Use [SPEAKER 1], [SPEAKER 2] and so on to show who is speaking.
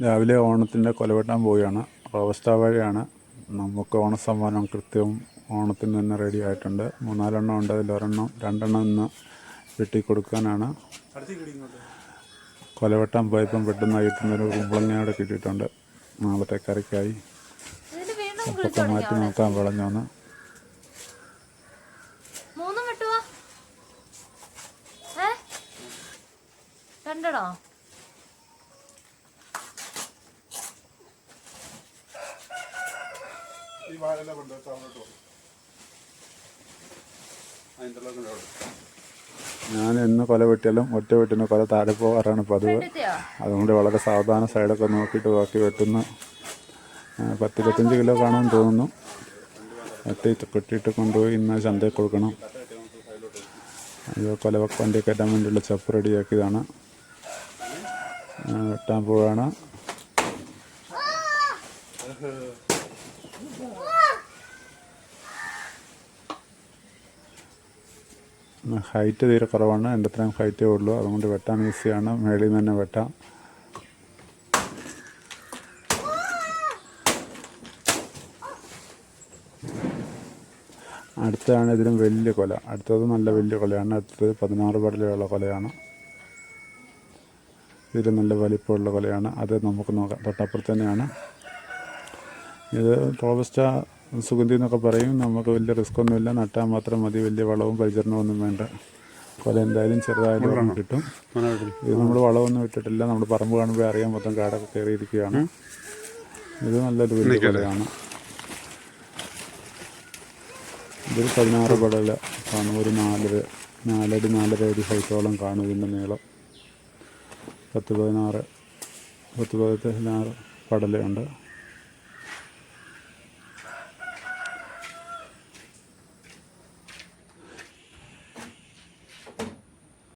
[SPEAKER 1] രാവിലെ ഓണത്തിൻ്റെ കൊലവെട്ടാൻ പോവുകയാണ്. റോബസ്റ്റ വഴിയാണ്. നമുക്ക് ഓണസമ്മാനം കൃത്യവും ഓണത്തിന് തന്നെ റെഡി ആയിട്ടുണ്ട്. 3-4 ഉണ്ട്. അതിലൊരെണ്ണം 2 ഇന്ന് വെട്ടിക്കൊടുക്കാനാണ്. കൊലവെട്ടാൻ പോയപ്പം പെട്ടെന്ന് അയറ്റുന്നൊരു കുമ്പളങ്ങയോടെ കിട്ടിയിട്ടുണ്ട്. നാളത്തെ കറിക്കായി അപ്പൊക്കെ മാറ്റി നോക്കാൻ വിളഞ്ഞോന്ന്.
[SPEAKER 2] രണ്ടടോ
[SPEAKER 1] ഞാൻ എന്ന് കൊല വെട്ടിയാലും ഒറ്റ വെട്ടിന് കൊല താഴെ പോകാറാണ് പതിവ്. അതുകൊണ്ട് വളരെ സാവധാന സൈഡൊക്കെ നോക്കിയിട്ട് ബാക്കി വെട്ടുന്ന 10-25 കിലോ കാണുമെന്ന് തോന്നുന്നു. കെട്ടിയിട്ട് കൊണ്ടുപോയി ഇന്ന് ചന്തയിൽ കൊടുക്കണം. അത് കൊല വണ്ടി കയറ്റാൻ വേണ്ടിയുള്ള ചപ്പ് റെഡിയാക്കിയതാണ്. വെട്ടാൻ പോവാണ്. ഹൈറ്റ് തീരെ കുറവാണ്. എൻ്റെ അത്രയും ഹൈറ്റേ ഉള്ളൂ. അതുകൊണ്ട് വെട്ടാൻ ഈസിയാണ്. മേളിൽ നിന്ന് തന്നെ വെട്ടാം. അടുത്തതാണ് ഇതിലും വലിയ കൊല. അടുത്തത് നല്ല വലിയ കൊലയാണ്. അടുത്തത് 16 പടലുള്ള കൊലയാണ്. ഇതിൽ നല്ല വലിപ്പമുള്ള കൊലയാണ്. അത് നമുക്ക് നോക്കാം. തൊട്ടപ്പുറത്ത് തന്നെയാണ്. ഇത് റോബസ്റ്റ സുഗന്ധി എന്നൊക്കെ പറയും. നമുക്ക് വലിയ റിസ്ക്കൊന്നുമില്ല. നട്ടാൽ മാത്രം മതി. വലിയ വളവും പരിചരണമൊന്നും വേണ്ട. കൊല എന്തായാലും ചെറുതായാലും കിട്ടും. ഇത് നമ്മൾ വളമൊന്നും ഇട്ടിട്ടില്ല. നമ്മൾ പറമ്പ് കാണുമ്പോൾ അറിയാൻ മൊത്തം കാടൊക്കെ കയറിയിരിക്കുകയാണ്. ഇത് നല്ലൊരു വലിയ കൊലയാണ്. ഇതൊരു 16 പടല കാണും. ഒരു 4 അടി 4.5 അടി ഹൈറ്റോളം കാണും ഇതിൻ്റെ നീളം. 10-16 പടലയുണ്ട്.